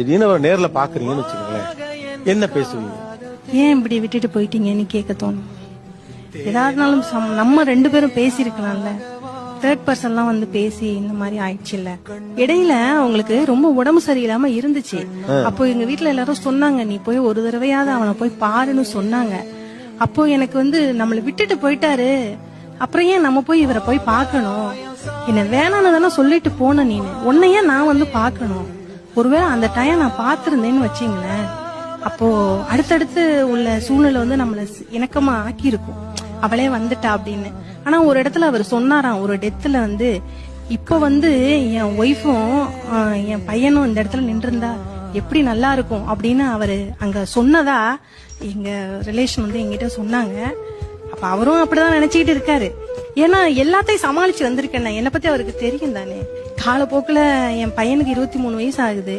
திடீர்னு அவர் நேர்ல பாக்குறீங்கன்னு வச்சுக்கோங்களேன், என்ன பேசுவீங்க? ஏன் இப்படி விட்டுட்டு போயிட்டீங்கன்னு கேட்க தோணும். ஏதாவதுனாலும் நம்ம 2 பேரும் பேசியிருக்கலாம்ல. தேர்ட் பர்சன்லாம் வந்து பேசி இந்த மாதிரி ஆயிடுச்சு இல்ல. இடையில அவங்களுக்கு ரொம்ப உடம்பு சரியில்லாம இருந்துச்சு. அப்போ எங்க வீட்டுல எல்லாரும் சொன்னாங்க, நீ போய் ஒரு தடவையாவது அவனை போய் பாருன்னு சொன்னாங்க. அப்போ எனக்கு வந்து நம்மளை விட்டுட்டு போயிட்டாரு, அப்புறம் ஏன் நம்ம போய் இவரை போய் பார்க்கணும்? என்ன வேணான்னு தானே சொல்லிட்டு போன நீனு, உன்னையே நான் வந்து பார்க்கணும். ஒருவேளை அந்த டைம் நான் பார்த்திருந்தேன்னு வச்சீங்களேன், அப்போ அடுத்தடுத்து உள்ள சூழ்நிலை வந்து நம்மள இணக்கமா ஆக்கி இருக்கும். அவளே வந்துட்டா அப்படின்னு. ஆனா ஒரு இடத்துல அவர் சொன்னாராம், ஒரு டெத்துல வந்து, இப்ப வந்து என் ஒய்ஃபும் என் பையனும் இந்த இடத்துல நின்றுருந்தா எப்படி நல்லா இருக்கும் அப்படின்னு அவரு அங்க சொன்னதா எங்க ரிலேஷன் வந்து எங்கிட்ட சொன்னாங்க. அப்ப அவரும் அப்படிதான் நினைச்சுக்கிட்டு இருக்காரு. ஏன்னா எல்லாத்தையும் சமாளிச்சு வந்திருக்கேன். என்னை பத்தி அவருக்கு தெரியும் தானே. காலப்போக்குல என் பையனுக்கு 23 வயசு ஆகுது.